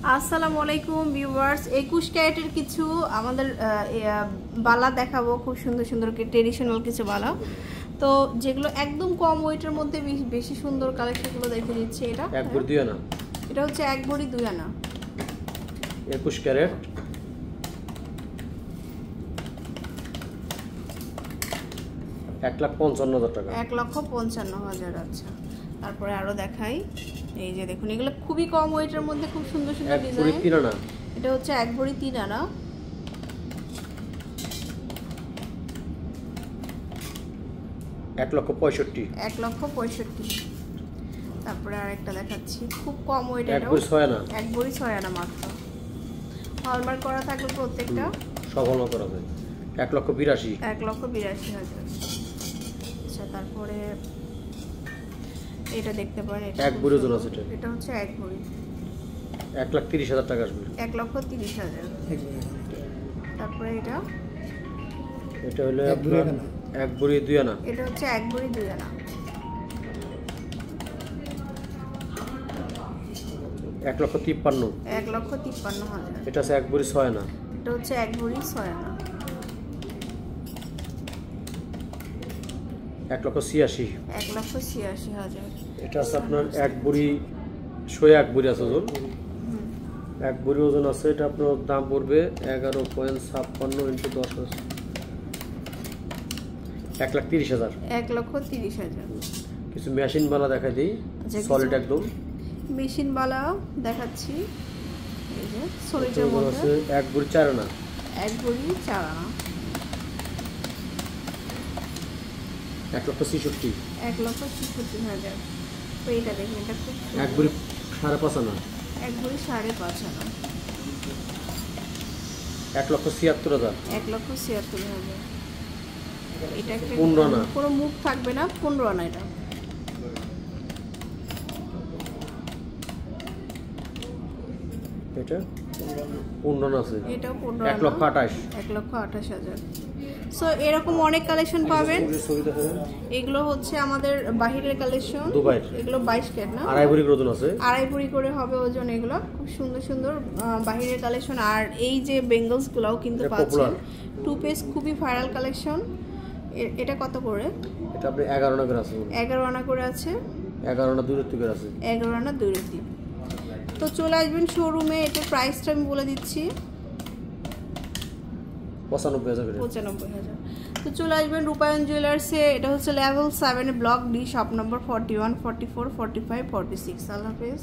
আসসালামু আলাইকুম ভিউয়ার্স, 21 ক্যারেটের কিছু আমাদের বালা দেখাবো, খুব সুন্দর সুন্দর ট্রেডিশনাল কিছু বালা। তো যেগুলো একদম কম ওয়েটের মধ্যে বেশি সুন্দর কালেকশনগুলো দেখে দিচ্ছি। এটা এক ভরি 2 আনা, এটা হচ্ছে 1 ভরি 2 আনা 21 ক্যারেট, 1,55,000 টাকা, 1,55,000। আচ্ছা, তারপরে আরো দেখাই। এই যে দেখুন, এগুলো খুবই কম ওয়েটের মধ্যে খুব সুন্দর সুন্দর ডিজাইন। এটা হচ্ছে 1 ভরি 3 আনা, 1,65,000, 1,65,000। তারপরে আরেকটা দেখাচ্ছি খুব কম ওয়েটের, 1 ভরি 6 আনা, 1 ভরি 6 আনা মাত্র। হলমার্ক করা থাকলে প্রত্যেকটা সব হলমার্ক করা যায়। 1,82,000, 1,82,000। আচ্ছা, তারপরে এটা দেখতে পারেন, এটা 1 ভরি ওজন আছে। এটা হচ্ছে 1 ভরি, 1,30,000 টাকা আসবে, 1,30,000। তারপরে এটা হলো 1 ভরি 2 আনা, এটা হচ্ছে 1 ভরি 2 আনা, 1,53,000, 1,53,000। এটা আছে 1 ভরি 6 আনা, এটা হচ্ছে 1 ভরি 6 আনা, 1,86,000, 1,86,000। এটা আছে আপনার 1 ভরি 1 ভরি আছে ওজন, 1 ভরি ওজন আছে। এটা আপনার দাম পড়বে 11.56 × 10, 1,30,000, 1,30,000। কিছু মেশিন বালা দেখাই দিই, সলিড একদম মেশিন বালা দেখাচ্ছি। এই যে সলিডের মধ্যে আছে 1 ভরি 4 আনা, 1 ভরি 4 আনা, 1,66,000, 1,66,000। তো এটা দেখুন, এটা খুব 1 ভরি 5.5 আনা, 1 ভরি 5.5 আনা, 1,76,000, 1,76,000। এটা একটা 15 আনা, কোনো মুখ থাকবে না, 15 আনা। এটা এটা 15 আনা আছে, এটাও 15 আনা, 1,28,000, 1,28,000। সো এরকম অনেক কালেকশন পাবেন। এগুলো হচ্ছে আমাদের বাহিরের কালেকশন, দুবাইয়ের। এগুলো 22 ক্যারেট না, 2.5 ভরি ওজন আছে, 2.5 ভরি করে হবে ওজন। এগুলো খুব সুন্দর সুন্দর বাহিরের কালেকশন। আর এই যে বেঙ্গলস গুলাও কিন্তু পাচ্ছেন, 2 পিস, খুবই ভাইরাল কালেকশন। এটা কত করে? এটা আপনি 11 আনা করে আছে, 11 আনা করে আছে, 11 আনা 2 রতি করে আছে, 11 আনা 2 রতি। তো চলে আসবেন শোরুমে। এটার প্রাইসটা আমি বলে দিচ্ছি, 95,000। তো চলে আসবেন রূপায়ণ জুয়েলার্সে। এটা হচ্ছে level 7 block D, shop number 41, 44, 45, 46। আল্লাহ হাফেজ।